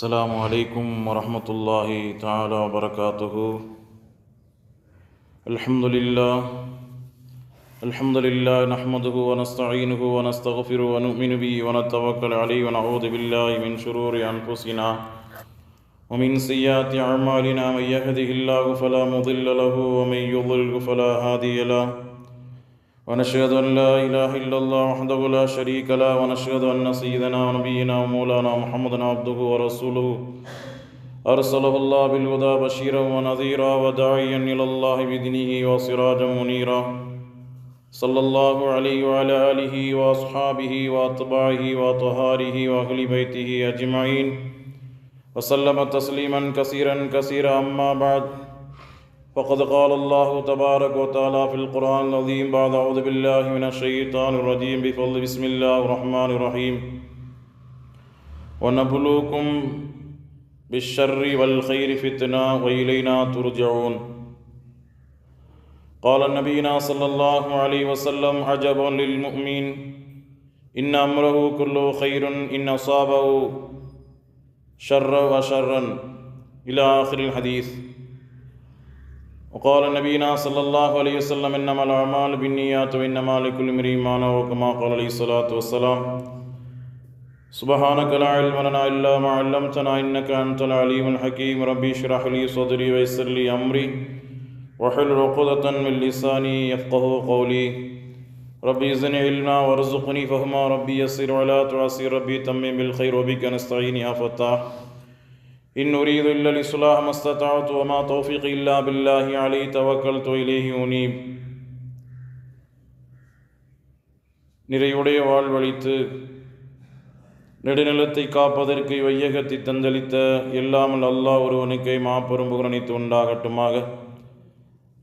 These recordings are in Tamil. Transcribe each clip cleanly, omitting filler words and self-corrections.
السلام عليكم ورحمة الله تعالى وبركاته. الحمد لله نحمده ونستعينه ونستغفره ونؤمن به ونتوكل عليه ونعوذ بالله من شرور أنفسنا ومن سيئات أعمالنا. من يهده الله فلا مضل له ومن يضلل فلا هادي له. ونشهد أن لا إله إلا الله وحده لا شريك له ونشهد أن سيدنا ونبينا ومولانا محمدا عبده ورسوله أرسله الله بالهدى بشيرا ونذيرا وداعيا إلى الله بإذنه وسراجا منيرا. صلى الله عليه وعلى آله وأصحابه وأتباعه وأطهاره وأهل بيته أجمعين وسلم تسليما كثيرا أما بعد. فقد قال الله تبارك وتعالى في القرآن العظيم بعد أعوذ بالله من الشيطان الرجيم بفضل بسم الله الرحمن الرحيم. ونبلوكم بالشر والخير فتنة وإلينا ترجعون. قال نبينا صلى الله عليه وسلم عجب للمؤمن إن أمره كله خير إن أصابه شر وشرا إلى آخر الحديث. وقال نبينا صلى الله عليه وسلم إنما الأعمال بالنيات وإنما لكل امرئ ما نوى كما قال عليه الصلاة والسلام. سبحانك لا علم لنا إلا ما علمتنا إنك أنت العليم الحكيم. ربي اشرح لي صدري ويسر لي أمري واحلل عقدة من لساني يفقهوا قولي. ربي زدني علما وارزقني فهما. ربي يسر ولا تعسر. ربي تمم بالخير وبك نستعين يا فتاح. إن أريد إلا الإصلاح ما استطعت وما توفيقي إلا بالله عليه توكلت إليه أنيب. நிறையுடைய வாழ்வழித்து நெடுநிலத்தை காப்பதற்கு வையகத்தை தந்தளித்த எல்லாமல் அல்லாஹ் ஒருவனுக்கே மாபெரும் புகழனைத்து உண்டாகட்டுமாக.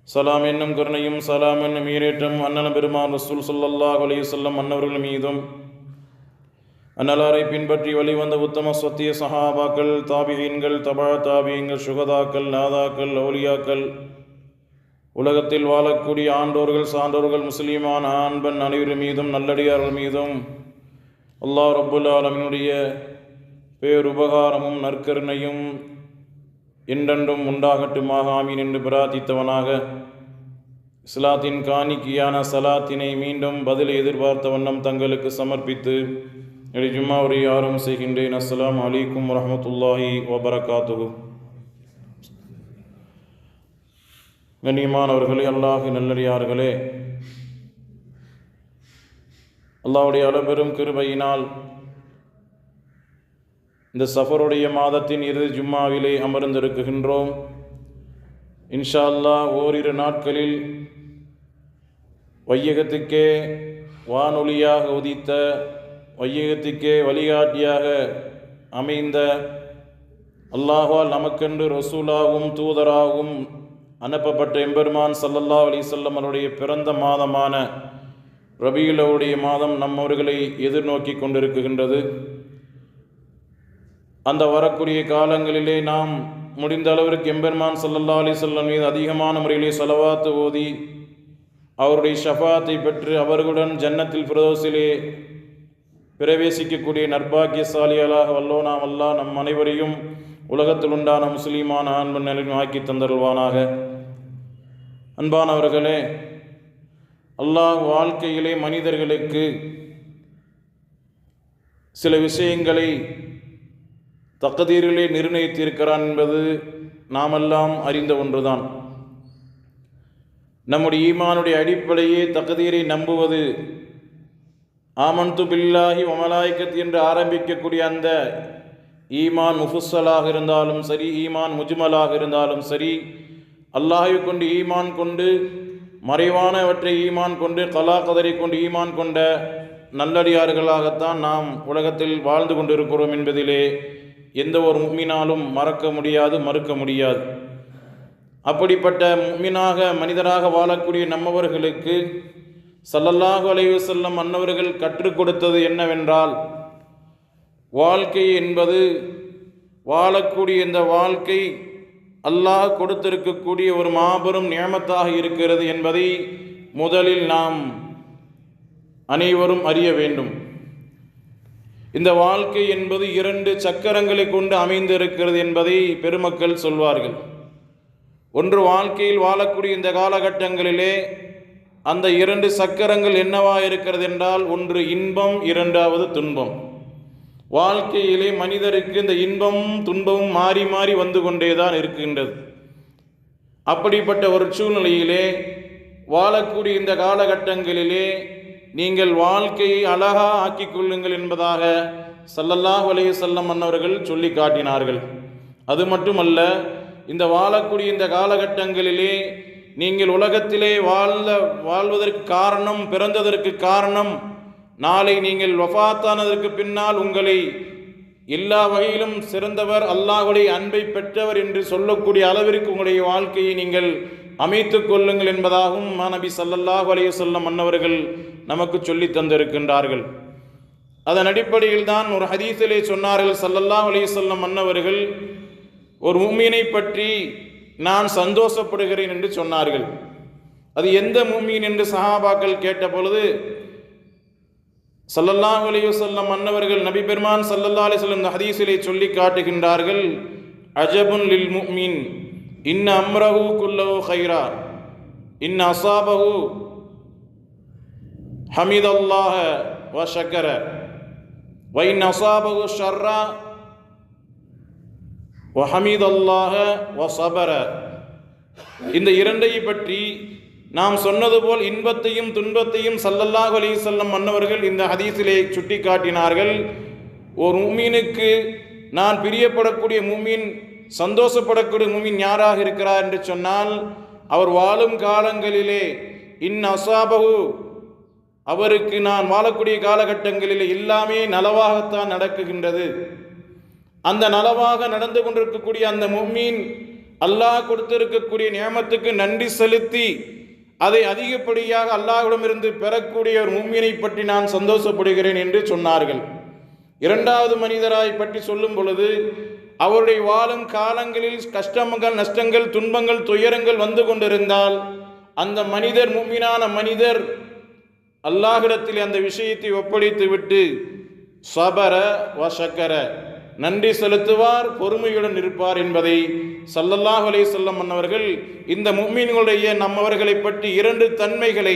சலாம் என்னும் கருணையும் சலாம் என்னும் ஈரேற்றம் அண்ணன் பெருமான் ரசூல் ஸல்லல்லாஹு அலைஹி வஸல்லம் அன்னவர்கள் மீதும் அன்னலாரை பின்பற்றி வழிவந்த உத்தம சத்திய சஹாபாக்கள், தாபியீன்கள், தபா தாபியீன்கள், சுகதாக்கள், நாதாக்கள், அவுலியாக்கள், உலகத்தில் வாழக்கூடிய ஆண்டோர்கள், சான்றோர்கள், முஸ்லீமான ஆண்பன் அனைவரும் மீதும் நல்லடியார்கள் மீதும் அல்லாஹ் ரப்புல் ஆலமீனுடைய பேருபகாரமும் நற்கருணையும் என்றென்றும் உண்டாகட்டுமாக ஆமீன் என்று பிரார்த்தித்தவனாக இஸ்லாத்தின் காணிக்கையான சலாத்தினை மீண்டும் பதில் எதிர்பார்த்த வண்ணம் தங்களுக்கு சமர்ப்பித்து ஜும்மா உரை ஆரம்பம் செய்கின்றேன். அஸ்ஸலாமு அலைக்கும் வரஹ்மத்துல்லாஹி வபரகாத்துஹு. கண்ணியமானவர்களே, அல்லாஹ் நல்லடியார்களே, அல்லாஹ்வுடைய அளப்பெரும் கிருபையினால் இந்த சஃபருடைய மாதத்தின் இறுதி ஜும்மாவிலே அமர்ந்திருக்கின்றோம். இன்ஷா அல்லாஹ் ஓரிரு நாட்களில் வையகத்துக்கே வானொலியாக உதித்த, வையகத்துக்கே வழிகாட்டியாக அமைந்த, அல்லாஹ்வால் நமக்கென்று ரசூலாகவும் தூதராகவும் அனுப்பப்பட்ட எம்பெருமான் ஸல்லல்லாஹு அலைஹி வஸல்லம் அவருடைய பிறந்த மாதமான ரபியுல் அவ்வலுடைய மாதம் நம்மவர்களை எதிர்நோக்கி கொண்டிருக்கின்றது. அந்த வரக்கூடிய காலங்களிலே நாம் முடிந்த அளவிற்கு எம்பெருமான் ஸல்லல்லாஹு அலைஹி வஸல்லம் மீது அதிகமான முறையிலே ஸலவாத்து ஓதி அவருடைய ஷஃபாத்தை பெற்று அவர்களுடன் ஜன்னத்தில் ஃபிர்தௌஸிலே பிரவேசிக்கக்கூடிய நற்பாக்கியசாலிகளாக வல்லோனாம் அல்லாஹ் நம் அனைவரையும் உலகத்தில் உண்டான முஸ்லீமான ஆண்பன் நிலையும் ஆக்கி தந்தருள்வானாக. அன்பானவர்களே, அல்லாஹ் வாழ்க்கையிலே மனிதர்களுக்கு சில விஷயங்களை தக்தீரிலே நிர்ணயித்திருக்கிறான் என்பது நாமெல்லாம் அறிந்த ஒன்றுதான். நம்முடைய ஈமானுடைய அடிப்படையே தக்தீரை நம்புவது. ஆமன்து பில்லாஹி வ மலாயிகத்தி என்று ஆரம்பிக்கக்கூடிய அந்த ஈமான் முஃபஸ்ஸலாக இருந்தாலும் சரி, ஈமான் முஜ்மலாக இருந்தாலும் சரி, அல்லாஹை கொண்டு ஈமான் கொண்டு, மறைவானவற்றை ஈமான் கொண்டு, கலா கதரை கொண்டு ஈமான் கொண்ட நல்லடியார்களாகத்தான் நாம் உலகத்தில் வாழ்ந்து கொண்டிருக்கிறோம் என்பதிலே எந்த ஒரு முஃமினாலும் மறக்க முடியாது, மறுக்க முடியாது. அப்படிப்பட்ட முஃமினாக மனிதராக வாழக்கூடிய நம்மவர்களுக்கு ஸல்லல்லாஹு அலைஹி வஸல்லம் அன்னவர்கள் கற்றுக் கொடுத்தது என்னவென்றால், வாழ்க்கை என்பது, வாழக்கூடிய இந்த வாழ்க்கை அல்லாஹ் கொடுத்திருக்கக்கூடிய ஒரு மாபெரும் நியமத்தாக இருக்கிறது என்பதை முதலில் நாம் அனைவரும் அறிய வேண்டும். இந்த வாழ்க்கை என்பது 2 சக்கரங்களை கொண்டு அமைந்திருக்கிறது என்பதை பெருமக்கள் சொல்வார்கள். ஒன்று, வாழ்க்கையில் வாழக்கூடிய இந்த காலகட்டங்களிலே அந்த 2 சக்கரங்கள் என்னவா இருக்கிறது என்றால், ஒன்று இன்பம், இரண்டாவது துன்பம். வாழ்க்கையிலே மனிதருக்கு இந்த இன்பமும் துன்பமும் மாறி மாறி வந்து கொண்டேதான் இருக்கின்றது. அப்படிப்பட்ட ஒரு சூழ்நிலையிலே வாழக்கூடிய இந்த காலகட்டங்களிலே நீங்கள் வாழ்க்கையை அழகா ஆக்கிக் கொள்ளுங்கள் என்பதாக ஸல்லல்லாஹு அலைஹி வஸல்லம் அன்னவர்கள் சொல்லி காட்டினார்கள். அது மட்டுமல்ல, இந்த வாழக்கூடிய இந்த காலகட்டங்களிலே நீங்கள் உலகத்திலே வாழ்வதற்கு காரணம், பிறந்ததற்கு காரணம், நாளை நீங்கள் வஃபாத்தானதற்கு பின்னால் உங்களை எல்லா வகையிலும் சிறந்தவர், அல்லாஹ்வுடைய அன்பை பெற்றவர் என்று சொல்லக்கூடிய அளவிற்கு உங்களுடைய வாழ்க்கையை நீங்கள் அமைத்து கொள்ளுங்கள் என்பதாகவும் நபி ஸல்லல்லாஹு அலைஹி வஸல்லம் அன்னவர்கள் நமக்கு சொல்லி தந்திருக்கின்றார்கள். அதன் அடிப்படையில் தான் ஒரு ஹதீஸிலே சொன்னார்கள் ஸல்லல்லாஹு அலைஹி வஸல்லம் அன்னவர்கள், ஒரு முஃமினை பற்றி நான் சந்தோஷப்படுகிறேன் என்று சொன்னார்கள். அது எந்த முஃமின் என்று சஹாபாக்கள் கேட்ட பொழுது ஸல்லல்லாஹு அலைஹி வஸல்லம் அன்னவர்கள், நபி பெருமான் ஸல்லல்லாஹு அலைஹி வஸல்லம் இந்த ஹதீஸிலே சொல்லி காட்டுகின்றார்கள், அஜபுன் லில் முஃமின் இன்ன அம்ரஹு குல்லஹு கைரா இன்ன அஸாபஹு ஹமிதல்லாஹ வ ஷக்கர வ இன் அஸாபஹு ஷர்ரா வ ஹமிதல்லாஹ வ ஸபர. இந்த இரண்டையை பற்றி நாம் சொன்னது போல் இன்பத்தையும் துன்பத்தையும் ஸல்லல்லாஹு அலைஹி வஸல்லம் அன்னவர்கள் இந்த ஹதீஸிலே சுட்டி காட்டினார்கள். ஒரு முஃமினுக்கு நான் பிரியப்படக்கூடிய முஃமின், சந்தோஷப்படக்கூடிய முஃமின் யாராக இருக்கிறார் என்று சொன்னால், அவர் வாழும் காலங்களிலே இன் அஸாபஹு, அவருக்கு நான் வாழக்கூடிய காலகட்டங்களில் எல்லாமே நலவாகத்தான் நடக்குகின்றது. அந்த நலவாக நடந்து கொண்டிருக்கக்கூடிய அந்த முஃமின் அல்லாஹ் கொடுத்திருக்கக்கூடிய நியமத்துக்கு நன்றி செலுத்தி அதை அதிகப்படியாக அல்லாஹ்விடமிருந்து பெறக்கூடிய ஒரு முஃமினை பற்றி நான் சந்தோஷப்படுகிறேன் என்று சொன்னார்கள். இரண்டாவது மனிதராய் பற்றி சொல்லும் பொழுது, அவருடைய வாழும் காலங்களில் கஷ்டங்கள், நஷ்டங்கள், துன்பங்கள், துயரங்கள் வந்து கொண்டிருந்தால் அந்த மனிதர், முஃமினான மனிதர், அல்லாஹ்விடத்தில் அந்த விஷயத்தை ஒப்படைத்து விட்டு ஸபர வ ஷக்கர, நன்றி செலுத்துவார், பொறுமையுடன் இருப்பார் என்பதை ஸல்லல்லாஹு அலைஹி வஸல்லம் அன்னவர்கள் இந்த முஃமின்களுடைய நம்மவர்களை பற்றி 2 தன்மைகளை,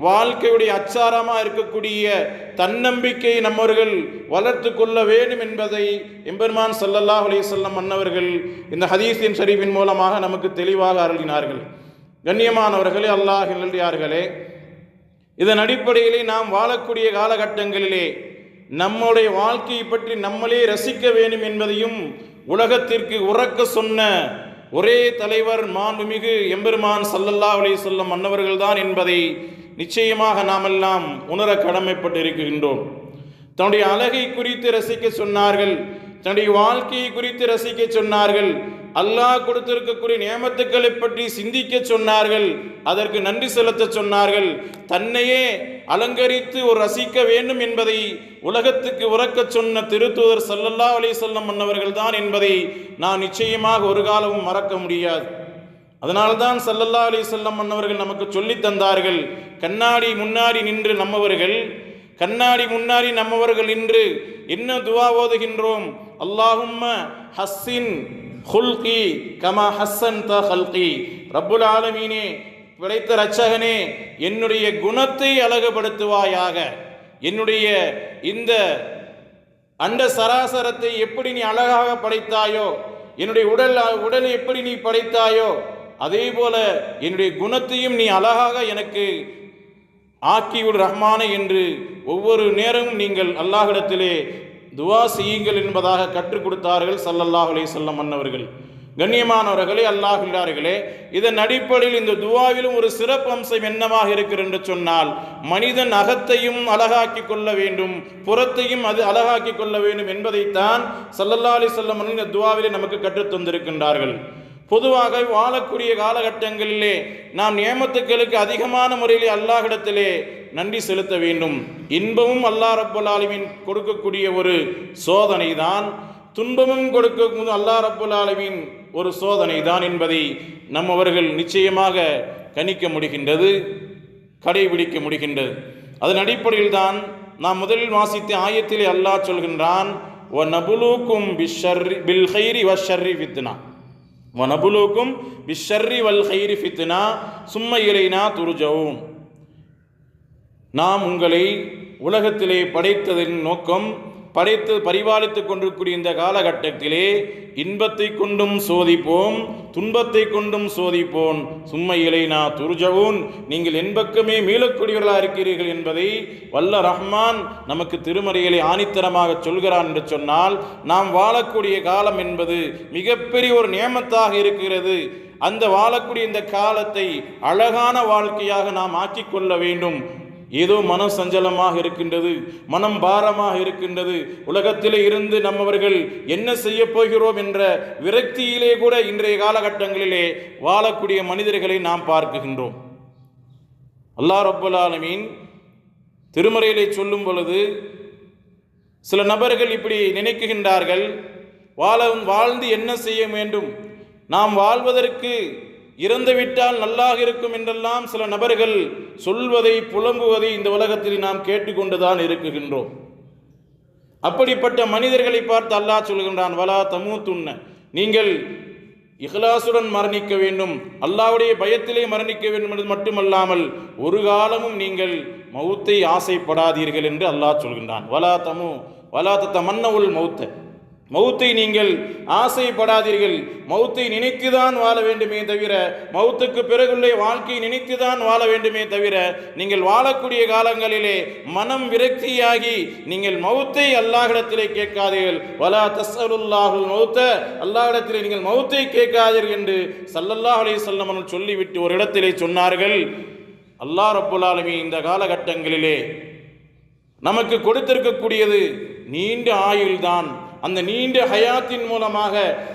வாழ்க்கையுடைய அச்சாரமாக இருக்கக்கூடிய தன்னம்பிக்கையை நம்மவர்கள் வளர்த்து கொள்ள வேண்டும் என்பதை எம்பெருமான் ஸல்லல்லாஹு அலைஹி வஸல்லம் அன்னவர்கள் இந்த ஹதீஸின் ஷரீஃபின் மூலமாக நமக்கு தெளிவாக அருளினார்கள். கண்ணியமானவர்களே, அல்லாஹ்வின் நல்லடியார்களே, இதன் அடிப்படையிலே நாம் வாழக்கூடிய காலகட்டங்களிலே நம்முடைய வாழ்க்கையை பற்றி நம்மளே ரசிக்க வேண்டும் என்பதையும் உலகத்திற்கு உறக்க சொன்ன ஒரே தலைவர் மாண்புமிகு எம்பெருமான் ஸல்லல்லாஹு அலைஹி வஸல்லம் அன்னவர்கள் தான் என்பதை நிச்சயமாக நாமெல்லாம் உணர கடமைப்பட்டிருக்கின்றோம். தன்னுடைய அழகை குறித்து ரசிக்க சொன்னார்கள், தன்னுடைய வாழ்க்கையை குறித்து ரசிக்க சொன்னார்கள், அல்லாஹ் கொடுத்திருக்கக்கூடிய நியமத்துக்களை பற்றி சிந்திக்க சொன்னார்கள், அதற்கு நன்றி செலுத்த சொன்னார்கள். தன்னையே அலங்கரித்து ஒரு ரசிக்க வேண்டும் என்பதை உலகத்துக்கு உறக்க சொன்ன திருத்தூதர் ஸல்லல்லாஹு அலைஹி வஸல்லம் அன்னவர்கள் தான் என்பதை நான் நிச்சயமாக ஒரு காலமும் மறக்க முடியாது. அதனால்தான் ஸல்லல்லாஹு அலைஹி வஸல்லம் அன்னவர்கள் நமக்கு சொல்லி தந்தார்கள், கண்ணாடி முன்னாடி நின்று நின்று என்ன துவா ஓதுகின்றோம், அல்லாஹும்ம ஹஸ்ஸின் ஹுல்கி கமா ஹஸ்ஸன்த ஹல்கி. ரப்புல் ஆலமீனே, படைத்த இரட்சகனே, என்னுடைய குணத்தை அழகுபடுத்துவாயாக, என்னுடைய இந்த அண்ட சராசரத்தை எப்படி நீ அழகாக படைத்தாயோ, என்னுடைய உடலை எப்படி நீ படைத்தாயோ, அதே போல என்னுடைய குணத்தையும் நீ அழகாக எனக்கு ஆக்கிவிடு ரஹ்மானே என்று ஒவ்வொரு நேரமும் நீங்கள் அல்லாஹ்விடத்திலே துவா செய்யுங்கள் என்பதாக கற்றுக் கொடுத்தார்கள் ஸல்லல்லாஹு அலைஹி வஸல்லம் அன்னவர்கள். கண்ணியமானவர்களே, அல்லாஹ்விடார்களே, இதன் அடிப்படையில் இந்த துவாவிலும் ஒரு சிறப்பு அம்சம் என்னவாக இருக்கிறது என்று சொன்னால், மனிதன் அகத்தையும் அழகாக்கி கொள்ள வேண்டும், புறத்தையும் அது அழகாக்கி கொள்ள வேண்டும் என்பதைத்தான் ஸல்லல்லாஹு அலைஹி வஸல்லம் இந்த துவாவிலே நமக்கு கற்றுத் தந்திருக்கின்றார்கள். பொதுவாக வாழக்கூடிய காலகட்டங்களிலே நாம் நியமத்துக்களுக்கு அதிகமான முறையிலே அல்லாஹ்விடத்திலே நன்றி செலுத்த வேண்டும். இன்பமும் அல்லாஹ் ரப்பல் ஆலமீன் கொடுக்கக்கூடிய ஒரு சோதனை தான், துன்பமும் கொடுக்கும் அல்லாஹ் ரப்பல் ஆலமீன் ஒரு சோதனை தான் என்பதை நம்மவர்கள் நிச்சயமாக கணிக்க முடிகின்றது, கடைபிடிக்க முடிகின்றது. அதன் அடிப்படையில் தான் நாம் முதலில் வாசித்த ஆயத்திலே அல்லாஹ் சொல்கின்றான், வநபுலூக்கும் பில் கைரி வஷ்ஷர்ரி ஃபித்னா, வநபுலூக்கும் பிஷ்ஷர்ரி வல் கைரி ஃபித்னா சும்ம இலைனா துர்ஜஊன். நாம் உங்களை உலகத்திலே படைத்ததின் நோக்கம், படைத்து பரிபாலித்துக் கொண்டிருக்கூடிய இந்த காலகட்டத்திலே இன்பத்தை கொண்டும் சோதிப்போம், துன்பத்தை கொண்டும் சோதிப்போம். சும்ம இலைனா துர்ஜஊன், நீங்கள் என்பக்கமே மீளக்கூடியவர்களாக இருக்கிறீர்கள் என்பதை வல்ல ரஹ்மான் நமக்கு திருமறையிலே ஆணித்தரமாக சொல்கிறான் என்று சொன்னால், நாம் வாழக்கூடிய காலம் என்பது மிகப்பெரிய ஒரு நியமத்தாக இருக்கிறது. அந்த வாழக்கூடிய இந்த காலத்தை அழகான வாழ்க்கையாக நாம் ஆக்கிக்கொள்ள வேண்டும். ஏதோ மனம் சஞ்சலமாக இருக்கின்றது, மனம் பாரமாக இருக்கின்றது, உலகத்திலே இருந்து நம்மவர்கள் என்ன செய்ய போகிறோம் என்ற விரக்தியிலே கூட இன்றைய காலகட்டங்களிலே வாழக்கூடிய மனிதர்களை நாம் பார்க்கின்றோம். அல்லாஹ் ரப்பல் ஆலமீன் திருமறையிலே சொல்லும் பொழுது சில நபர்கள் இப்படி நினைக்குகின்றார்கள், வாழ்ந்து என்ன செய்ய வேண்டும், நாம் வாழ்வதற்கு இறந்துவிட்டால் நல்லாக இருக்கும் என்றெல்லாம் சில நபர்கள் சொல்வதை புலம்புவதை இந்த உலகத்தில் நாம் கேட்டுக்கொண்டுதான் இருக்குகின்றோம். அப்படிப்பட்ட மனிதர்களை பார்த்து அல்லாஹ் சொல்கின்றான், வலா தமூத்துன்ன, நீங்கள் இஹ்லாசுடன் மரணிக்க வேண்டும், அல்லாஹ்வுடைய பயத்திலே மரணிக்க வேண்டும் என்பது மட்டுமல்லாமல் ஒரு காலமும் நீங்கள் மௌத்தை ஆசைப்படாதீர்கள் என்று அல்லாஹ் சொல்கின்றான். வலா தமன்னவுல் மௌத்த, மௌத்தை நீங்கள் ஆசைப்படாதீர்கள். மௌத்தை நினைத்துதான் வாழ வேண்டுமே தவிர, மௌத்துக்கு பிறகுள்ள வாழ்க்கையை நினைத்துதான் வாழ வேண்டுமே தவிர, நீங்கள் வாழக்கூடிய காலங்களிலே மனம் விரக்தியாகி நீங்கள் மௌத்தை அல்லாஹ்விடத்திலே கேட்காதீர்கள். வலா தஸ்அலுல்லாஹுல் மௌத்த, அல்லாஹ்விடத்திலே நீங்கள் மௌத்தை கேட்காதீர்கள் என்று ஸல்லல்லாஹு அலைஹி வஸல்லம் அவர்கள் சொல்லிவிட்டு ஒரு இடத்திலே சொன்னார்கள், அல்லாஹ் ரப்பல் ஆலமீன் இந்த காலகட்டங்களிலே நமக்கு கொடுத்திருக்கக்கூடியது நீண்ட ஆயுள்தான். அந்த நீண்ட ஹயாத்தின் மூலமாக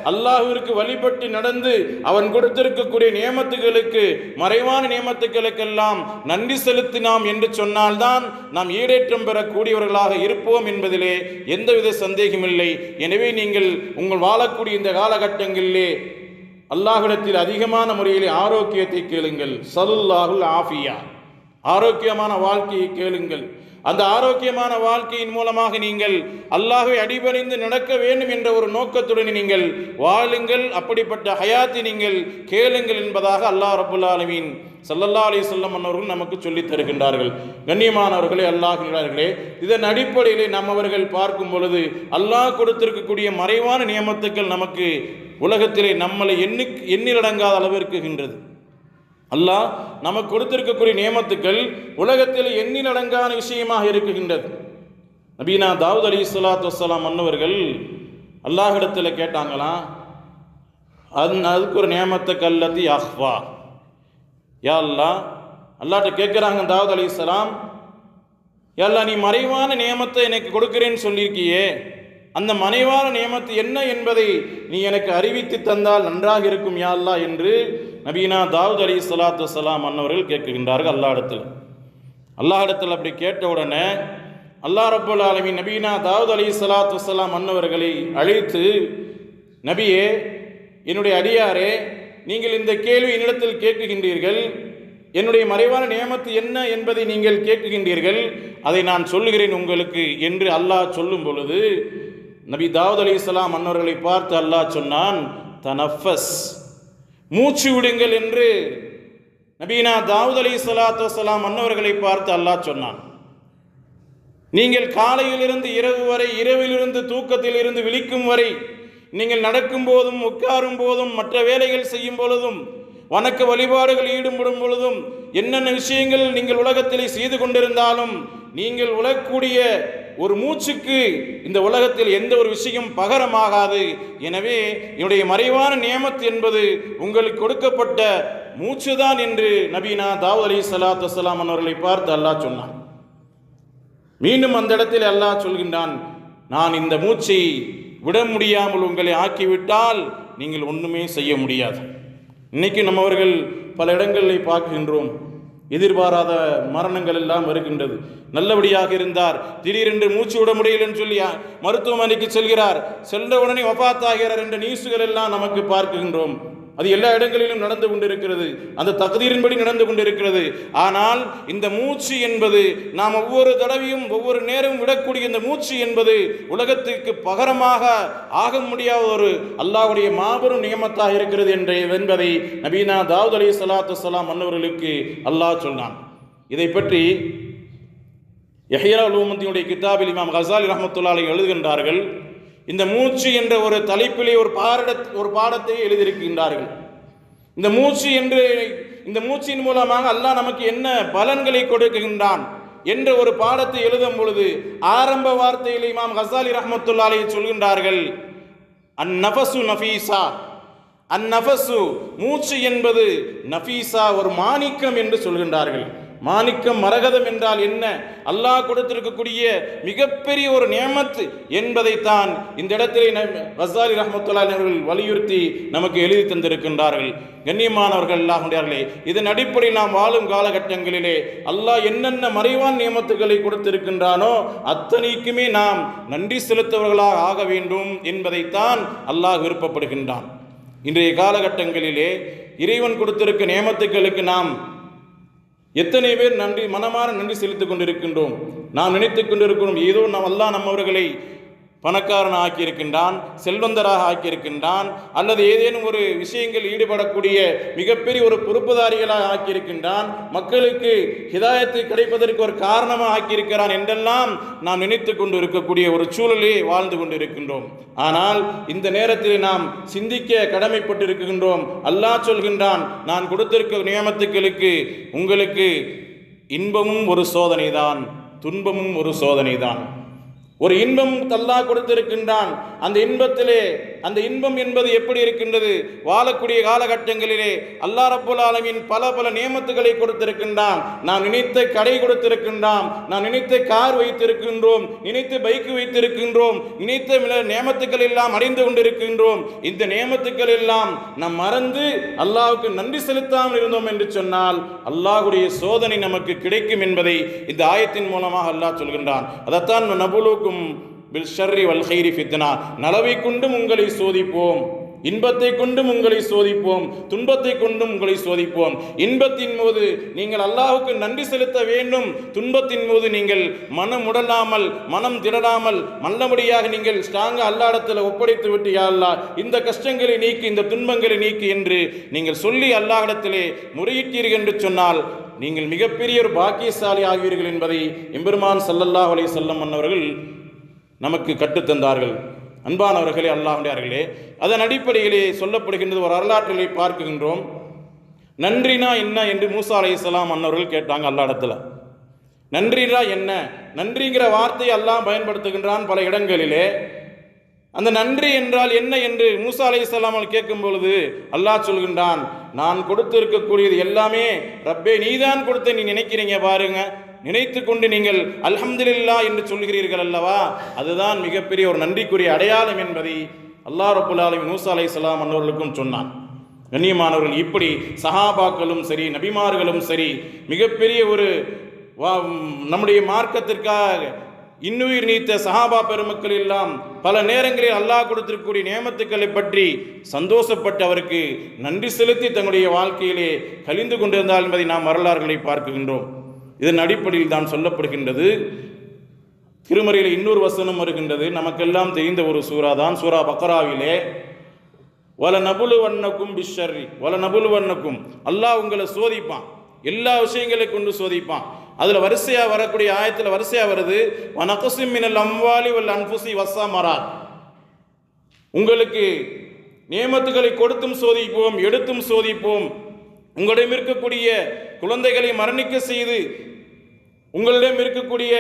அல்லாஹ்விற்கு வழிபட்டு நடந்து அவன் கொடுத்திருக்கக்கூடிய நியமத்துகளுக்கு, மறைவான நியமத்துகளுக்கெல்லாம் நன்றி செலுத்தினாம் என்று சொன்னால்தான் நாம் ஈடேற்றம் பெறக்கூடியவர்களாக இருப்போம் என்பதிலே எந்தவித சந்தேகமில்லை. எனவே நீங்கள் உங்கள் வாழக்கூடிய இந்த காலகட்டங்களிலே அல்லாஹ்விடத்தில் அதிகமான முறையிலே ஆரோக்கியத்தை கேளுங்கள். ஸல்லல்லாஹுல் ஆஃபியா, ஆரோக்கியமான வாழ்க்கையை கேளுங்கள். அந்த ஆரோக்கியமான வாழ்க்கையின் மூலமாக நீங்கள் அல்லாஹ்வை அடிபணிந்து நடக்க வேண்டும் என்ற ஒரு நோக்கத்துடன் நீங்கள் வாழுங்கள். அப்படிப்பட்ட ஹயாத்தை நீங்கள் கேளுங்கள் என்பதாக அல்லாஹ் ரப்பல் ஆலமீன் ஸல்லல்லாஹு அலைஹி வஸல்லம் அவர்கள் நமக்கு சொல்லித் தருகின்றார்கள். கண்ணியமானவர்களே, அல்லாஹ்வினர்களே, இதன் அடிப்படையிலே நம்மவர்கள் பார்க்கும் பொழுது அல்லாஹ் கொடுத்திருக்கக்கூடிய மறைவான நியமத்துக்கள் நமக்கு உலகத்திலே நம்மளை எண்ணிலடங்காத அளவிற்குகின்றது. அல்லாஹ் நமக்கு கொடுத்திருக்கக்கூடிய நியமத்துக்கள் உலகத்தில் எண்ணிலடங்கான விஷயமாக இருக்குகின்றது. நபீனா தாவூத் அலைஹிஸ்ஸலாத்து வஸ்ஸலாம் அன்னவர்கள் அல்லாஹ்விடத்தில் கேட்டாங்களாம், அதுக்கு ஒரு நியமத்தை கல்லத்தி அஹ்வா, யா அல்லாஹ், அல்லாஹ்ட்ட கேட்குறாங்க தாவூத் அலைஹிஸ்ஸலாம், யா அல்லாஹ், நீ மறைவான நியமத்தை எனக்கு கொடுக்கிறேன்னு சொல்லியிருக்கியே, அந்த மறைவான நியமத்து என்ன என்பதை நீ எனக்கு அறிவித்து தந்தால் நன்றாக இருக்கும் யா அல்லாஹ் என்று நபீனா தாவூத் அலைஹிஸ்ஸலாத்து வஸ்ஸலாம் அன்னவர்கள் கேட்கின்றார்கள் அல்லாஹ்விடத்தில். அப்படி கேட்ட உடனே அல்லாஹ் ரப்பல் ஆலமீன் நபீனா தாவூத் அலைஹிஸ்ஸலாத்து வஸ்ஸலாம் அன்னவர்களை அழைத்து, நபியே, என்னுடைய அடியாரே, நீங்கள் இந்த கேள்வி என்னிடத்தில் கேட்குகின்றீர்கள், என்னுடைய மறைவான நியமத்து என்ன என்பதை நீங்கள் கேட்குகின்றீர்கள், அதை நான் சொல்லுகிறேன் உங்களுக்கு என்று அல்லாஹ் சொல்லும் பொழுது நபி தாவூத் அலைஹிஸ்ஸலாம் அன்னவர்களை பார்த்து அல்லாஹ் சொன்னான், தனஃபஸ், மூச்சு விடுங்கள் என்று நபீனா தாவூத் அலைஹிஸ்ஸலாத்து வஸ்ஸலாம் அன்னவர்களை பார்த்து அல்லாஹ் சொன்னான். நீங்கள் காலையிலிருந்து இரவு வரை, இரவிலிருந்து தூக்கத்தில் இருந்து விழிக்கும் வரை, நீங்கள் நடக்கும் போதும் உட்காரும் போதும் மற்ற வேலைகள் செய்யும் பொழுதும் வணக்க வழிபாடுகள் ஈடுபடும் பொழுதும் என்னென்ன விஷயங்கள் நீங்கள் உலகத்திலே செய்து கொண்டிருந்தாலும் நீங்கள் உழக்கூடிய ஒரு மூச்சுக்கு இந்த உலகத்தில் எந்த ஒரு விஷயம் பகரமாகாது. எனவே என்னுடைய மறைவான நியமத் என்பது உங்களுக்கு கொடுக்கப்பட்ட மூச்சுதான் என்று நபீனா தாவூத் அலைஹிஸ்ஸலாத்து வஸ்ஸலாம் அவர்களை பார்த்து அல்லாஹ் சொன்னான். மீண்டும் அந்த இடத்தில் அல்லாஹ் சொல்கின்றான், நான் இந்த மூச்சை விட முடியாமல் உங்களை ஆக்கிவிட்டால் நீங்கள் ஒன்றுமே செய்ய முடியாது. இன்னைக்கு நம்மவர்கள் பல இடங்களில் பார்க்கின்றோம், எதிர்பாராத மரணங்கள் எல்லாம் வருகின்றது. நல்லபடியாக இருந்தார், திடீரென்று மூச்சு விட முடியலன்னு சொல்லி மருத்துவமனைக்கு செல்கிறார், சென்ற உடனே வஃபாத் ஆகிறார் என்ற நியூஸ்கள் எல்லாம் நமக்கு பார்க்கின்றோம். அது எல்லா இடங்களிலும் நடந்து கொண்டிருக்கிறது, அந்த தக்தீரின்படி நடந்து கொண்டிருக்கிறது. ஆனால் இந்த மூச்சு என்பது நாம் ஒவ்வொரு தடவையும் ஒவ்வொரு நேரமும் விடக்கூடிய இந்த மூச்சு என்பது உலகத்திற்கு பகரமாக ஆக முடியாத ஒரு அல்லாஹ்வுடைய மாபெரும் நியமத்தாக இருக்கிறது என்பதை நபீனா தாவூத் அலைஹிஸ்ஸலாத்து வஸ்ஸலாம் அன்னவர்களுக்கு அல்லாஹ் சொன்னான். இதை பற்றி யஹ்யா உலூமுத்தீனுடைய கிதாபில் இமாம் கஸாலி ரஹ்மத்துல்லாஹி அலைஹி எழுதுகின்றார்கள். இந்த மூச்சு என்ற ஒரு தலைப்பிலே ஒரு பாடத்தை எழுதியிருக்கின்றார்கள். இந்த மூச்சு என்று இந்த மூச்சின் மூலமாக அல்லாஹ் நமக்கு என்ன பலன்களை கொடுக்கின்றான் என்ற ஒரு பாடத்தை எழுதும் பொழுது ஆரம்ப வார்த்தையில் இமாம் கஸாலி ரஹ்மத்துல்லாஹி அலைஹி சொல்கின்றார்கள், அந்நஃபசு நஃபீஸா, அந்நஃபசு மூச்சு என்பது நஃபீஸா, ஒரு மாணிக்கம் என்று சொல்கின்றார்கள். மாணிக்கம் மரகதம் என்றால் என்ன? அல்லாஹ் கொடுத்திருக்கக்கூடிய மிகப்பெரிய ஒரு நியமத் என்பதைத்தான் இந்த இடத்திலே கஸாலி ரஹ்மத்துல்லாஹி அவர்கள் வலியுறுத்தி நமக்கு எழுதி தந்திருக்கின்றார்கள். கண்ணியமானவர்கள், அல்லாஹ்வுடையார்களே, இதன் அடிப்படையில் நாம் வாழும் காலகட்டங்களிலே அல்லாஹ் என்னென்ன மறைவான் நியமத்துக்களை கொடுத்திருக்கின்றானோ அத்தனைக்குமே நாம் நன்றி செலுத்தவர்களாக ஆக வேண்டும் என்பதைத்தான் அல்லாஹ் விருப்பப்படுகின்றான். இன்றைய காலகட்டங்களிலே இறைவன் கொடுத்திருக்க நியமத்துக்களுக்கு நாம் எத்தனை பேர் மனமாற நன்றி செலுத்திக் கொண்டிருக்கின்றோம்? நாம் நினைத்துக் கொண்டிருக்கிறோம் ஏதோ அல்லாஹ் நம்மவர்களை பணக்காரன் ஆக்கியிருக்கின்றான், செல்வந்தராக ஆக்கியிருக்கின்றான், அல்லது ஏதேனும் ஒரு விஷயங்கள் ஈடுபடக்கூடிய மிகப்பெரிய ஒரு பொறுப்புதாரிகளாக ஆக்கியிருக்கின்றான், மக்களுக்கு ஹிதாயத்தை கிடைப்பதற்கு ஒரு காரணமாக ஆக்கியிருக்கிறான் என்றெல்லாம் நாம் நினைத்து கொண்டு இருக்கக்கூடிய ஒரு சூழலே வாழ்ந்து கொண்டிருக்கின்றோம். ஆனால் இந்த நேரத்தில் நாம் சிந்திக்க கடமைப்பட்டிருக்கின்றோம். அல்லாஹ் சொல்கின்றான், நான் கொடுத்திருக்க நியமத்துக்களுக்கு உங்களுக்கு இன்பமும் ஒரு சோதனை தான், துன்பமும் ஒரு சோதனை தான். ஒரு இன்பம் அல்லாஹ் கொடுத்திருக்கின்றான். அந்த இன்பம் என்பது எப்படி இருக்கின்றது? வாழக்கூடிய காலகட்டங்களிலே அல்லாஹ் ரப்புல் ஆலமீன் பல நியமத்துகளை கொடுத்திருக்கின்றான். நாம் நினைத்த கடை கொடுத்திருக்கின்றான், நாம் நினைத்த கார் வைத்திருக்கின்றோம், நினைத்த பைக் வைத்திருக்கின்றோம், நினைத்த நியமத்துக்கள் எல்லாம் அடைந்து கொண்டிருக்கின்றோம். இந்த நியமத்துக்கள் எல்லாம் நாம் மறந்து அல்லாஹ்வுக்கு நன்றி செலுத்தாமல் இருந்தோம் என்று சொன்னால் அல்லாஹ்வுடைய சோதனை நமக்கு கிடைக்கும் என்பதை இந்த ஆயத்தின் மூலமாக அல்லாஹ் சொல்கின்றான். அதைத்தான் நபுலுக்கும் பில் ஷர்ரி வல் கைரி ஃபித்னா, நலவை கொண்டும் உங்களை சோதிப்போம், இன்பத்தை கொண்டும் உங்களை சோதிப்போம், துன்பத்தை கொண்டும் உங்களை சோதிப்போம். இன்பத்தின் போது நீங்கள் அல்லாஹ்வுக்கு நன்றி செலுத்த வேண்டும், துன்பத்தின் போது நீங்கள் மனம் உடலாமல் மனம் திடராமல் நல்லபடியாக நீங்கள் ஸ்ட்ராங்கா அல்லாஹ்விடத்தில் ஒப்படைத்து விட்டு, யா அல்லாஹ் இந்த கஷ்டங்களை நீக்கி இந்த துன்பங்களை நீக்கி என்று நீங்கள் சொல்லி அல்லாஹ்விடத்திலே முறையிட்டீர்கள் என்று சொன்னால் நீங்கள் மிகப்பெரிய ஒரு பாக்கியசாலி ஆகுவீர்கள் என்பதை எம்பெருமான் ஸல்லல்லாஹு அலைஹி வஸல்லம் அவர்கள் நமக்கு கற்றுத்தந்தார்கள். அன்பானவர்களே, அல்லாஹ்வுடையார்களே, அதன் அடிப்படையிலே சொல்லப்படுகின்றது. ஒரு வரலாற்றிலே பார்க்கின்றோம். நன்றினா என்ன என்று மூசா அலைஹிஸ்ஸலாம் அன்னவர்கள் கேட்டாங்க அல்லாஹ்விடத்தில். நன்றினா என்ன? நன்றிங்கிற வார்த்தையை அல்லாஹ் பயன்படுத்துகின்றான் பல இடங்களிலே. அந்த நன்றி என்றால் என்ன என்று மூசா அலைஹிஸ்ஸலாம் அவர்கள் கேட்கும் பொழுது அல்லாஹ் சொல்கின்றான், நான் கொடுத்திருக்கக்கூடியது எல்லாமே ரப்பே நீதான் கொடுத்த நீ நினைக்கிறீங்க பாருங்க, நினைத்து கொண்டு நீங்கள் அல்ஹம்துலில்லாஹ் என்று சொல்கிறீர்கள் அல்லவா, அதுதான் மிகப்பெரிய ஒரு நன்றிக்குரிய அடையாளம் என்பதை அல்லாஹ் ரப்புல் ஆலமீன் மூசா அலைஹிஸ்ஸலாம் அன்னவர்களுக்கும் சொன்னான். கண்ணியமானவர்கள், இப்படி சஹாபாக்களும் சரி நபிமார்களும் சரி மிகப்பெரிய ஒரு நம்முடைய மார்க்கத்திற்காக இன்னுயிர் நீத்த சஹாபா பெருமக்கள் எல்லாம் பல நேரங்களில் அல்லாஹ் கொடுத்திருக்கக்கூடிய நியமத்துக்களை பற்றி சந்தோஷப்பட்டு அவருக்கு நன்றி செலுத்தி தங்களுடைய வாழ்க்கையிலே கழிந்து கொண்டிருந்தால் என்பதை நாம் வரலாறுகளை பார்க்கின்றோம். இதன் அடிப்படையில் தான் சொல்லப்படுகின்றது. திருமறையில் இன்னொரு வசனம் வருகின்றது, நமக்கெல்லாம் தெரிந்த ஒரு சூரா தான், சூரா பக்ராவிலே வல நபுலு வண்ணக்கும் பிஷர்ரி வல நபுலு வண்ணக்கும், அல்லாஹ் உங்களை சோதிப்பான், எல்லா விஷயங்களை கொண்டு சோதிப்பான். அதில் வரிசையாக வரக்கூடிய ஆயத்தில் வரிசையாக வருது, வனகஸிம் மினல் அம்வாலி வல் அன்ஃபுஸி வஸ்ஸமராத், உங்களுக்கு நியமத்துகளை கொடுத்தும் சோதிப்போம் எடுத்தும் சோதிப்போம், உங்களிடம் இருக்கக்கூடிய குழந்தைகளை மரணிக்க செய்து உங்களிடம் இருக்கக்கூடிய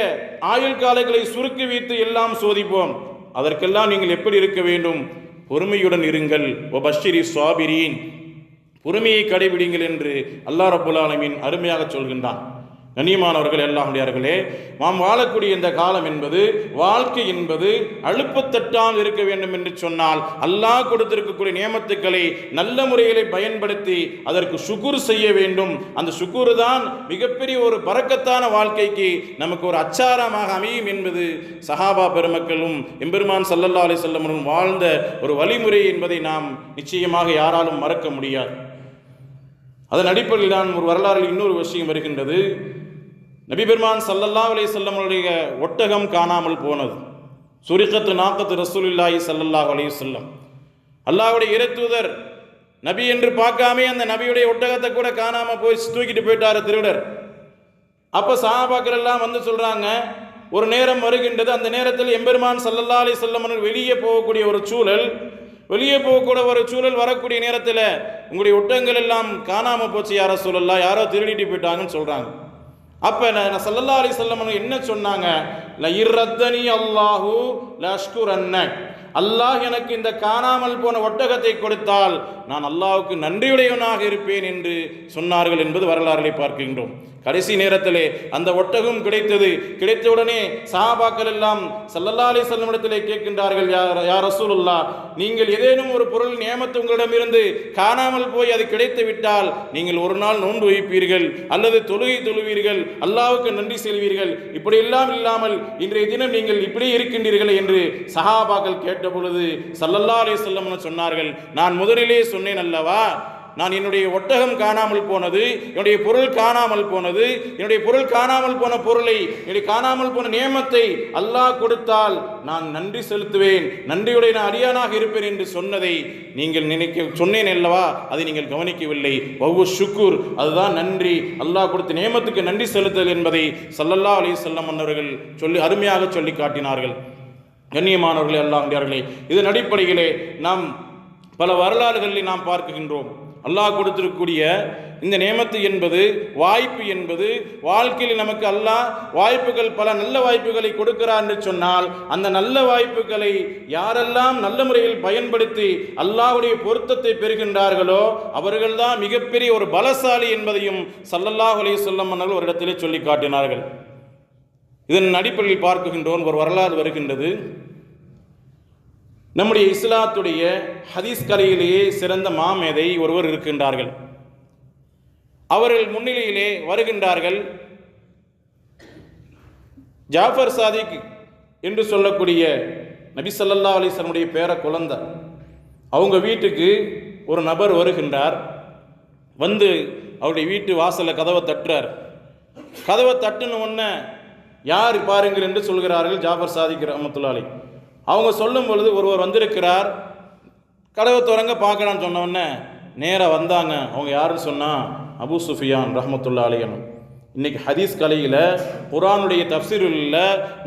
ஆயுள் காலங்களை சுருக்கி வைத்து எல்லாம் சோதிப்போம். அதற்கெல்லாம் நீங்கள் எப்படி இருக்க வேண்டும்? பொறுமையுடன் இருங்கள். வபஷ்ஷிரி ஸாபிரீன், பொறுமையை கடைபிடிங்கள் என்று அல்லாஹ் ரப்புல் ஆலமீன் அருமையாக சொல்கின்றான். கண்ணியமானவர்கள் அல்லாஹ்வுடையார்களே, நாம் வாழக்கூடிய இந்த காலம் என்பது, வாழ்க்கை என்பது அழுப்பத்தட்டால் இருக்க வேண்டும் என்று சொன்னால் அல்லாஹ் கொடுத்திருக்கக்கூடிய நியமத்துக்களை நல்ல முறையிலே பயன்படுத்தி அதற்கு சுக்குர் செய்ய வேண்டும். அந்த சுக்குர் தான் மிகப்பெரிய ஒரு பரக்கத்தான வாழ்க்கைக்கு நமக்கு ஒரு அச்சாரமாக அமையும் என்பது சஹாபா பெருமக்களும் எம்பெருமான் ஸல்லல்லாஹு அலைஹி வஸல்லம் வாழ்ந்த ஒரு வழிமுறை என்பதை நாம் நிச்சயமாக யாராலும் மறக்க முடியாது. அதன் அடிப்படையில் தான் ஒரு வரலாறில் இன்னொரு விஷயம் வருகின்றது. நபி பெருமான் ஸல்லல்லாஹு அலைஹி வஸல்லமுடைய ஒட்டகம் காணாமல் போனது. சுரிகத்து நாக்கத்து ரசூலுல்லாஹி ஸல்லல்லாஹு அலைஹி வஸல்லம், அல்லாஹ்வுடைய இறைத்தூதர் நபி என்று பார்க்காமே அந்த நபியுடைய ஒட்டகத்தை கூட காணாமல் போய் தூக்கிட்டு போயிட்டாரு திருடர். அப்போ சஹாபாக்கள் எல்லாம் வந்து சொல்கிறாங்க, ஒரு நேரம் வருகின்றது, அந்த நேரத்தில் எம்பெருமான் ஸல்லல்லாஹு அலைஹி வஸல்லம் வெளியே போகக்கூடிய ஒரு சூழல், வரக்கூடிய நேரத்தில் உங்களுடைய ஒட்டகங்கள் எல்லாம் காணாமல் போச்சு யார ரசூலல்லாஹ், யாரோ திருடிட்டு போயிட்டாங்கன்னு சொல்கிறாங்க. அப்போ ஸல்லல்லாஹு அலைஹி வஸல்லம் என்ன சொன்னாங்க, லஇர்ரத்தனி அல்லாஹு லஷ்குரன்னக், அல்லாஹ் எனக்கு இந்த காணாமல் போன ஒட்டகத்தை கொடுத்தால் நான் அல்லாஹ்வுக்கு நன்றியுடையவனாக இருப்பேன் என்று சொன்னார்கள் என்பது வரலாறுகளை பார்க்கின்றோம். கடைசி நேரத்திலே அந்த ஒட்டகம் கிடைத்தது. கிடைத்தவுடனே சஹாபாக்கள் எல்லாம் ஸல்லல்லாஹு அலைஹி வஸல்லம் இடத்திலே கேட்கின்றார்கள், யா ரசூலுல்லாஹ், நீங்கள் ஏதேனும் ஒரு பொருள் நியமத்து உங்களிடமிருந்து காணாமல் போய் அது கிடைத்து விட்டால் நீங்கள் ஒரு நாள் நோன்பு வைப்பீர்கள் அல்லது தொழுகை தொழுவீர்கள், அல்லாஹ்வுக்கு நன்றி செல்வீர்கள், இப்படியெல்லாம் இல்லாமல் இன்றைய தினம் நீங்கள் இப்படி இருக்கின்றீர்கள் என்று சஹாபாக்கள் கேட்ட பொழுது ஸல்லல்லாஹு அலைஹி வஸல்லம் சொன்னார்கள், நான் முதலிலே சொன்னேன் அல்லவா, நான் என்னுடைய ஒட்டகம் காணாமல் போனது, என்னுடைய பொருள் காணாமல் போனது, என்னுடைய பொருள் காணாமல் போன பொருளை, என்னுடைய காணாமல் போன நியமத்தை அல்லாஹ் கொடுத்தால் நான் நன்றி செலுத்துவேன், நன்றியுடைய நான் அடியானாக இருப்பேன் என்று சொன்னதை நீங்கள் சொன்னேன் அல்லவா, அதை நீங்கள் கவனிக்கவில்லை. ஒவ்வொரு ஷுக்கூர், அதுதான் நன்றி, அல்லாஹ் கொடுத்த நியமத்துக்கு நன்றி செலுத்தல் என்பதை ஸல்லல்லாஹு அலைஹி வஸல்லம் அவர்கள் அருமையாக சொல்லி காட்டினார்கள். கண்ணியமானவர்களே, அல்லாஹ்வுடையார்களே, இதன் அடிப்படையிலே நாம் பல வரலாறுகளில் நாம் பார்க்கின்றோம். அல்லாஹ் கொடுத்திருக்கக்கூடிய இந்த நியமத்து என்பது, வாய்ப்பு என்பது, வாழ்க்கையில் நமக்கு அல்லாஹ் வாய்ப்புகள், பல நல்ல வாய்ப்புகளை கொடுக்கிறார் என்று சொன்னால் அந்த நல்ல வாய்ப்புகளை யாரெல்லாம் நல்ல முறையில் பயன்படுத்தி அல்லாஹ்வுடைய பொருத்தத்தை பெறுகின்றார்களோ அவர்கள்தான் மிகப்பெரிய ஒரு பலசாலி என்பதையும் ஸல்லல்லாஹு அலைஹி வஸல்லம் அவர்கள் ஒரு இடத்திலே சொல்லி காட்டினார்கள். இதன் அடிப்படையில் பார்க்கின்றோம். ஒரு வரலாறு வருகின்றது. நம்முடைய இஸ்லாத்துடைய ஹதீஸ் கலையிலேயே சிறந்த மாமேதை ஒருவர் இருக்கின்றார்கள். அவர்கள் முன்னிலையிலே வருகின்றார்கள். ஜாஃபர் சாதிக் என்று சொல்லக்கூடிய நபி ஸல்லல்லாஹு அலைஹி வஸல்லம் உடைய பேர குழந்தை, அவங்க வீட்டுக்கு ஒரு நபர் வருகின்றார். வந்து அவருடைய வீட்டு வாசலில் கதவை தட்டுறார். கதவை தட்டுன உடனே யார் பாருங்கள் என்று சொல்கிறார்கள் ஜாஃபர் சாதிக் ரஹ்மத்துல்லாஹி அலைஹி. அவங்க சொல்லும் பொழுது ஒருவர் வந்திருக்கிறார், கதவை திறங்க பார்க்கலான்னு சொன்னோடனே நேராக வந்தாங்க. அவங்க யாருன்னு சொன்னால் அபூ சுஃபியான் ரஹ்மத்துல்லாஹி அலைஹி. இன்றைக்கி ஹதீஸ் கலையில், குர்ஆனுடைய தஃப்சீரில்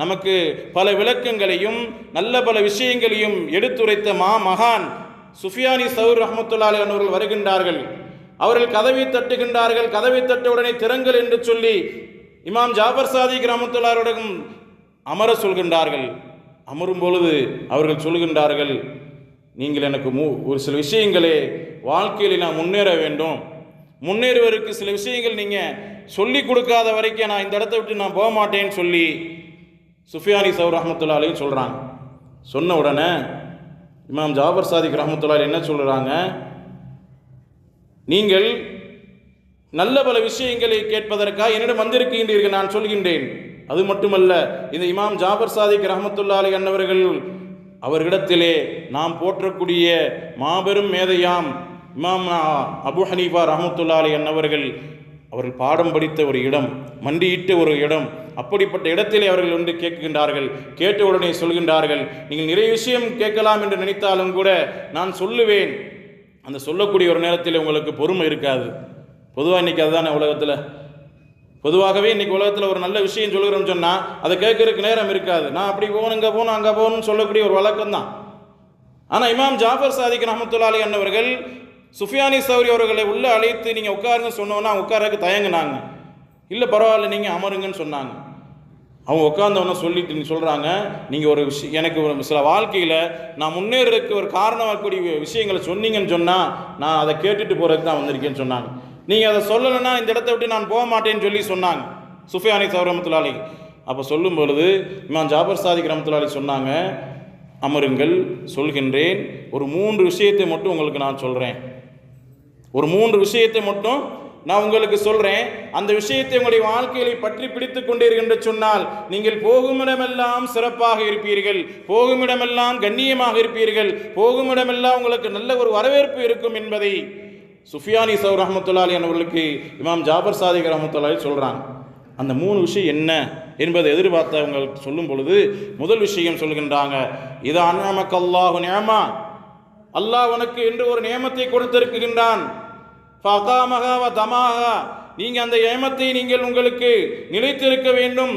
நமக்கு பல விளக்கங்களையும் நல்ல பல விஷயங்களையும் எடுத்துரைத்த மகான் சுஃபியானி சௌர் ரஹ்மத்துல்லாஹி அலைஹி அவர்கள் வருகின்றார்கள். அவர்கள் கதவை தட்டுகின்றார்கள். கதவை தட்ட உடனே திறங்கள் என்று சொல்லி இமாம் ஜாஃபர் சாதிக் ரஹ்மத்துல்லாஹி அலைஹி அமர சொல்கின்றார்கள். அமரும் பொழுது அவர்கள் சொல்கின்றார்கள், நீங்கள் எனக்கு ஒரு சில விஷயங்களே வாழ்க்கையில் நான் முன்னேற வேண்டும், முன்னேறுவதற்கு சில விஷயங்கள் நீங்கள் சொல்லி கொடுக்காத வரைக்கும் நான் இந்த இடத்த விட்டு நான் போக மாட்டேன்னு சொல்லி சுஃபியானி சௌர் ரஹ்மத்துல்லாஹி அலைஹி சொல்கிறாங்க. சொன்ன உடனே இமாம் ஜாஃபர் சாதிக் ரஹ்மத்துல்லாஹி அலைஹி என்ன சொல்கிறாங்க, நீங்கள் நல்ல பல விஷயங்களை கேட்பதற்காக என்னிடம் வந்திருக்கின்றீர்கள், நான் சொல்கின்றேன். அது மட்டுமல்ல, இந்த இமாம் ஜாஃபர் சாதிக் ரஹ்மத்துல்லாஹி அலைஹி அவர்களிடத்திலே நாம் போற்றக்கூடிய மாபெரும் மேதையாம் இமாம் அபூ ஹனீஃபா ரஹ்மத்துல்லாஹி அலைஹி அவர்கள் பாடம் படித்த ஒரு இடம், மண்டியிட்ட ஒரு இடம். அப்படிப்பட்ட இடத்திலே அவர்கள் வந்து கேட்கின்றார்கள். கேட்ட உடனே சொல்கின்றார்கள், நீங்கள் நிறைய விஷயம் கேட்கலாம் என்று நினைத்தாலும் கூட நான் சொல்லுவேன். அந்த சொல்லக்கூடிய ஒரு நேரத்தில் உங்களுக்கு பொறுமை இருக்காது. பொதுவாக இன்றைக்கி அதுதானே உலகத்தில், பொதுவாகவே இன்றைக்கி உலகத்தில் ஒரு நல்ல விஷயம் சொல்கிறோன்னு சொன்னால் அதை கேட்கறதுக்கு நேரம் இருக்காது. நான் அப்படி போகணும், இங்கே போகணும், அங்கே போகணும்னு சொல்லக்கூடிய ஒரு வழக்கம் தான். ஆனால் இமாம் ஜாஃபர் சாதிக் ரஹ்மத்துல்லாஹி அலைஹி அவர்கள் சுஃபியானி சௌரி அவர்களை உள்ளே அழைத்து நீங்கள் உட்காருங்கன்னு சொன்னோன்னா உட்காரக்கு தயங்கினாங்க. இல்லை பரவாயில்ல நீங்கள் அமருங்கன்னு சொன்னாங்க. அவங்க உட்கார்ந்தவொன்னே சொல்லிட்டு சொல்கிறாங்க, நீங்கள் ஒரு எனக்கு ஒரு சில வாழ்க்கையில் நான் முன்னேறதுக்கு ஒரு காரணமாகக்கூடிய விஷயங்களை சொன்னீங்கன்னு சொன்னால் நான் அதை கேட்டுட்டு போகிறதுக்கு தான் வந்திருக்கேன்னு சொன்னாங்க. நீங்கள் அதை சொல்லலைன்னா இந்த இடத்த விட்டு நான் போக மாட்டேன்னு சொல்லி சொன்னாங்க. சுஃபியானி சௌரி ரஹ்மத்துல்லாஹி அலைஹி. அப்போ சொல்லும் பொழுது இமாம் ஜாபர் சாதிக் ரஹ்மத்துல்லாஹி அலைஹி சொன்னாங்க, அமருங்கள், சொல்கின்றேன், ஒரு 3 விஷயத்தை மட்டும் உங்களுக்கு நான் சொல்கிறேன். ஒரு 3 விஷயத்தை மட்டும் நான் உங்களுக்கு சொல்கிறேன். அந்த விஷயத்தை உங்களுடைய வாழ்க்கையை பற்றி பிடித்து கொண்டீர்கள் என்று சொன்னால் நீங்கள் போகுமிடமெல்லாம் சிறப்பாக இருப்பீர்கள், போகுமிடமெல்லாம் கண்ணியமாக இருப்பீர்கள், போகுமிடமெல்லாம் உங்களுக்கு நல்ல ஒரு வரவேற்பு இருக்கும் என்பதை சுஃபியானி சௌரி ரஹ்மத்துல்லாஹி அலைஹி அவர்களுக்கு இமாம் ஜாபர் சாதிக் ரஹ்மத்துல்லாஹி அலைஹி சொல்கிறாங்க. அந்த 3 விஷயம் என்ன என்பதை எதிர்பார்த்தவங்க சொல்லும் பொழுது முதல் விஷயம் சொல்கின்றாங்க, இதா அன்அமக அல்லாஹு நிஅமா, அல்லாஹ் உனக்கு என்று ஒரு நியமத்தை கொடுத்திருக்கின்றான். ஃபகாமஹா வ தமாஹா, நீங்கள் அந்த நியமத்தை நீங்கள் உங்களுக்கு நிலைத்திருக்க வேண்டும்,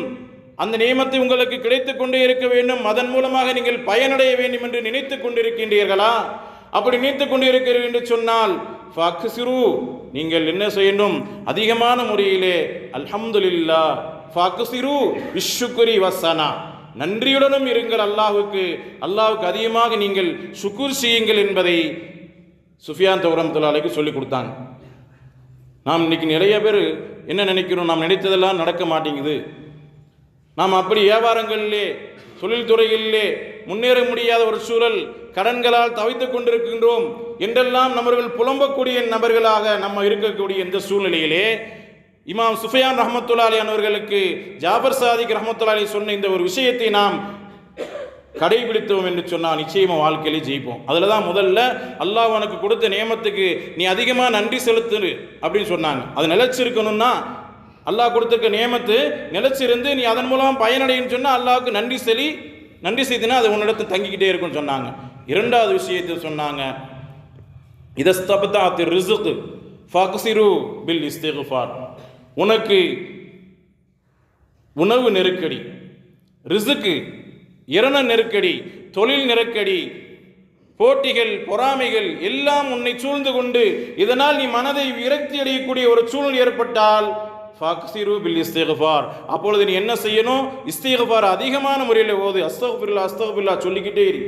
அந்த நியமத்தை உங்களுக்கு கிடைத்து கொண்டே இருக்க வேண்டும், அதன் மூலமாக நீங்கள் பயனடைய வேண்டும் என்று நினைத்து கொண்டிருக்கின்றீர்களா? அப்படி நினைத்து கொண்டிருக்கிறீர்கள் என்று சொன்னால் ஃபக்ஸிரு, நீங்கள் என்ன செய்யணும்? அதிகமான முறையிலே அல்ஹம்துலில்லாஹ் ஃபக்ஸிரு பிஷ்ஷுக்ரி வஸனா, நன்றியுடனும் இருங்கள், அல்லாஹ்வுக்கு அதிகமாக நீங்கள் ஷுக்ர் செய்யுங்கள் என்பதை சுஃபியான் சௌரி ரஹ்மத்துல்லாஹி அலைஹி சொல்லிக் கொடுத்தாங்க. நாம் இன்னைக்கு நிறைய பேர் என்ன நினைக்கிறோம்? நாம் நினைத்ததெல்லாம் நடக்க மாட்டேங்குது, நாம் அப்படி வியாபாரங்களிலே தொழில்துறைகளிலே முன்னேற முடியாத ஒரு சூழல், கடன்களால் தவித்துக் கொண்டிருக்கின்றோம் என்றெல்லாம் நம்மர்கள் புலம்பக்கூடிய நபர்களாக நம்ம இருக்கக்கூடிய இந்த சூழ்நிலையிலே இமாம் சுஃபியான் ரஹ்மத்துல்லாஹி அலைஹி அவர்களுக்கு ஜாபர் சாதிக் ரஹ்மத்துல்லாஹி அலைஹி சொன்ன இந்த ஒரு விஷயத்தை நாம் கடைபிடித்தோம் என்று சொன்னால் நிச்சயமாக வாழ்க்கையிலே ஜெயிப்போம். அதில் தான் முதல்ல அல்லாஹ் உனக்கு கொடுத்த நியமத்துக்கு நீ அதிகமாக நன்றி செலுத்து அப்படின்னு சொன்னாங்க. அது நிலைச்சிருக்கணும்னா அல்லாஹ் கொடுத்துருக்க நியமத்து நிலைச்சிருந்து நீ அதன் மூலம் பயனடைன்னு சொன்னால் அல்லாஹ்வுக்கு நன்றி செய்தினா அது உன்னிடத்து தங்கிக்கிட்டே இருக்குன்னு சொன்னாங்க. இரண்டாவது விஷயத்தை சொன்னாங்க, இதஸ்தபதாத் ரிஸ்க் ஃபக்ஸிரு பில் இஸ்திக்ஃபார், உனக்கு உணவு நெருக்கடி, ரிஸ்க்கு, இரண நெருக்கடி, தொழில் நெருக்கடி, போட்டிகள், பொறாமைகள் எல்லாம் உன்னை சூழ்ந்து கொண்டு இதனால் நீ மனதை விரக்தி அடையக்கூடிய ஒரு சூழ்நிலை ஏற்பட்டால் ஃபக்ஸிரு பில் இஸ்திக்ஃபார், அப்பொழுது நீ என்ன செய்யணும்? இஸ்திக்ஃபார் அதிகமான முறையில் ஓது. அஸ்தக்ஃபிருல்லாஹ் சொல்லிக்கிட்டே இரு.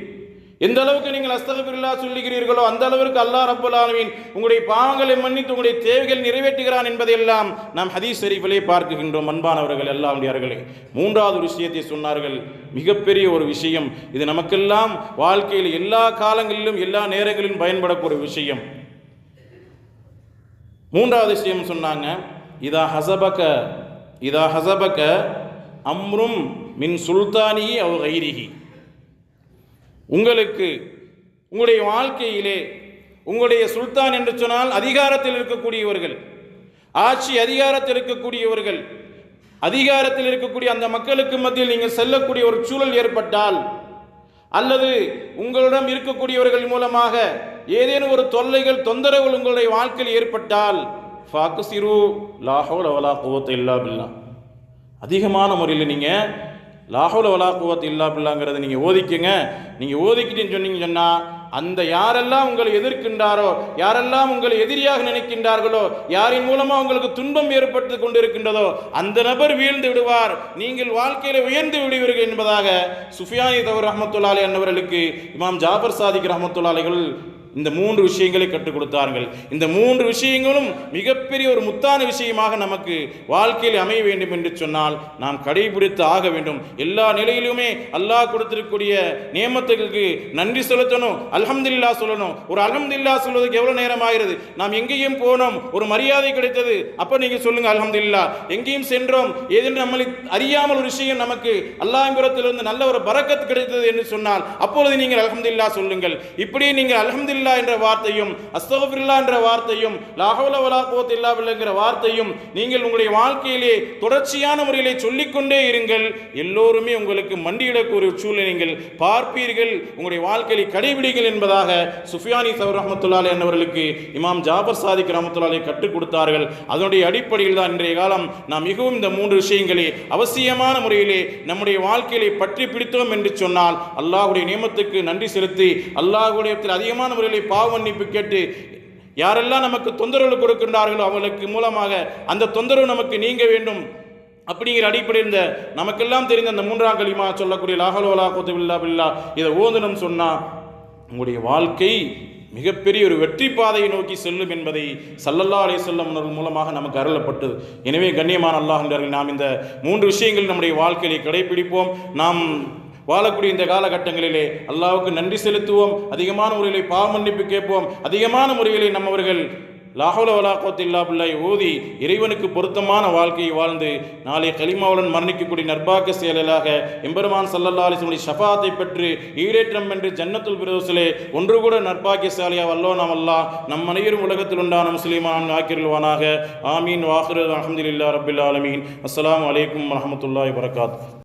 எந்த அளவுக்கு நீங்கள் அஸ்தக்ஃபிருல்லாஹ் சொல்லுகிறீர்களோ அந்த அளவிற்கு அல்லாஹ் ரப்பல் ஆலமீன் உங்களுடைய பாவங்களை மன்னித்து உங்களுடைய தேவைகள் நிறைவேற்றுகிறான் என்பதையெல்லாம் நாம் ஹதீஸ் ஷரீஃபிலே பார்க்கின்றோம். அன்பானவர்கள், அல்லாஹ்வுடையார்களே, மூன்றாவது விஷயத்தை சொன்னார்கள், மிகப்பெரிய ஒரு விஷயம், இது நமக்கெல்லாம் வாழ்க்கையில் எல்லா காலங்களிலும் எல்லா நேரங்களிலும் பயன்படக்கூடிய விஷயம். மூன்றாவது விஷயம் சொன்னாங்க, இதா ஹஸபக அம்ரும் மின் சுல்தானிஹி அவ் கைரிஹி, உங்களுக்கு உங்களுடைய வாழ்க்கையிலே உங்களுடைய சுல்தான் என்று சொன்னால் அதிகாரத்தில் இருக்கக்கூடியவர்கள், ஆட்சி அதிகாரத்தில் இருக்கக்கூடியவர்கள், அதிகாரத்தில் இருக்கக்கூடிய அந்த மக்களுக்கு மத்தியில் நீங்கள் செல்லக்கூடிய ஒரு சூழல் ஏற்பட்டால், அல்லது உங்களிடம் இருக்கக்கூடியவர்கள் மூலமாக ஏதேனும் ஒரு தொல்லைகள், தொந்தரவுகள் உங்களுடைய வாழ்க்கையில் ஏற்பட்டால் ஃபக்ஸிரு லா ஹவ்ல வலா குவத்த இல்லா பில்லாஹ், அதிகமான முறையில் நீங்கள் லா ஹவ்ல வலா குவத்த இல்லா பில்லாங்கிறத நீங்கள் ஓதிக்குங்க. நீங்கள் ஓதிக்கிட்டேன்னு சொன்னால் அந்த யாரெல்லாம் உங்களை எதிர்க்கின்றாரோ, யாரெல்லாம் உங்களை எதிரியாக நினைக்கின்றார்களோ, யாரின் மூலமாக உங்களுக்கு துன்பம் ஏற்பட்டு கொண்டிருக்கின்றதோ அந்த நபர் வீழ்ந்து விடுவார், நீங்கள் வாழ்க்கையில் உயர்ந்து விடுவீர்கள் என்பதாக சுஃபியானி சௌரி ரஹ்மத்துல்லாஹி அலைஹி அவர்களுக்கு இமாம் ஜாபர் சாதிக் ரஹ்மத்துல்லாஹி அலைஹி இந்த 3 விஷயங்களை கற்றுக் கொடுத்தார்கள். இந்த 3 விஷயங்களும் மிகப்பெரிய ஒரு முத்தான விஷயமாக நமக்கு வாழ்க்கையில் அமைய வேண்டும் என்று சொன்னால் நாம் கடைபிடித்து ஆக வேண்டும். எல்லா நிலையிலுமே அல்லாஹ் கொடுத்திருக்கக்கூடிய நியமத்துக்கு நன்றி செலுத்தணும், அல்ஹம்துலில்லாஹ் சொல்லணும். ஒரு அல்ஹம்துலில்லாஹ் சொல்வதற்கு எவ்வளவு நேரம் ஆகிறது? நாம் எங்கேயும் போனோம், ஒரு மரியாதை கிடைத்தது, அப்ப நீங்க சொல்லுங்க அல்ஹம்துலில்லாஹ். எங்கேயும் சென்றோம், ஏதேனும் நம்மளை அறியாமல் ஒரு விஷயம் நமக்கு அல்லாஹ்வின் புறத்திலிருந்து நல்ல ஒரு பரக்கத் கிடைத்தது என்று சொன்னால் அப்பொழுது நீங்கள் அல்ஹம்துலில்லாஹ் சொல்லுங்கள். இப்படி நீங்கள் அல்ஹம்துலில்லாஹ் என்ற வார்த்தையும் அஸ்தக்ஃபிருல்லாஹ் என்ற வார்த்தையும் லா ஹவ்ல வலா குவத்த இல்லா பில்லாஹ் என்கிற வார்த்தையும் நீங்கள் உங்களுடைய வாழ்க்கையிலே தொடர்ச்சியான முறையிலே சொல்லிக்கொண்டே இருங்கள். எல்லோருமே உங்களுக்கு மண்டியிடக்கூடிய சூழ்நிலை நீங்கள் பார்ப்பீர்கள், உங்களுடைய வாழ்க்கையை கடைபிடிங்கள் என்பதாக சுஃபியானி சௌரி ரஹ்மத்துல்லாஹி அலைஹி அவர்களுக்கு இமாம் ஜாபர் சாதிக் ரஹ்மத்துல்லாஹி அலைஹி கற்றுக் கொடுத்தார்கள். அதனுடைய அடிப்படையில் தான் இன்றைய காலம் நாம் மிகவும் இந்த 3 விஷயங்களை அவசியமான முறையிலே நம்முடைய வாழ்க்கையை பற்றி பிடித்தோம் என்று சொன்னால் அல்லாஹ்வுடைய நியமத்துக்கு நன்றி செலுத்தி அல்லாஹ்வுடைய அதிகமான முறையில் பாவ மன்னிப்பு கேட்டு யாரெல்லாம் நமக்கு தொந்தரவு கொடுக்கின்றார்களோ அவர்களுக்கு மூலமாக அந்த தொந்தரவு நமக்கு நீங்க வேண்டும் அப்படிங்கிற அடிப்படையில் இந்த நமக்கெல்லாம் தெரிந்த அந்த 3ஆம் கலிமா சொல்லக்கூடிய லா ஹவ்ல வலா குவத்த இல்லா பில்லாஹ் இதை ஓதணும் சொன்னா உங்களுடைய வாழ்க்கை மிகப்பெரிய ஒரு வெற்றி பாதையை நோக்கி செல்லும் என்பதை ஸல்லல்லாஹு அலைஹி வஸல்லம் அவர்கள் மூலமாக நமக்கு அருளப்பட்டது. எனவே கண்ணியமான அல்லாஹ்வினர்கள், நாம் இந்த 3 விஷயங்கள் நம்முடைய வாழ்க்கையை கடைபிடிப்போம். நாம் வாழக்கூடிய இந்த காலகட்டங்களிலே அல்லாஹ்வுக்கு நன்றி செலுத்துவோம், அதிகமான முறையிலே பாவ மன்னிப்பு கேட்போம், அதிகமான முறையிலே நம்மவர்கள் லா ஹவ்ல வலா குவத்த இல்லா பில்லாஹ் ஓதி இறைவனுக்கு பொருத்தமான வாழ்க்கையை வாழ்ந்து நாளை கலிமாவுடன் மரணிக்கக்கூடிய நற்பாக்க செயலாக எம்பெருமான் ஸல்லல்லாஹு அலைஹி வஸல்லம் ஷஃபாத்தை பெற்று ஈடேற்றம் என்று ஜன்னத்துல் ஃபிர்தௌஸிலே ஒன்று கூட நற்பாக்கியசாலியா வல்லோன் அல்லாஹ் நம் அனைவரும் உலகத்தில் உண்டான முஸ்லிமான் ஆக்கிருள்வானாக. ஆமீன். வாஹிரு அல்ஹம்துலில்லாஹி ரப்பில் ஆலமீன். அஸ்ஸலாமு அலைக்கும் வரஹ்மத்துல்லாஹி வபரகாத்துஹு.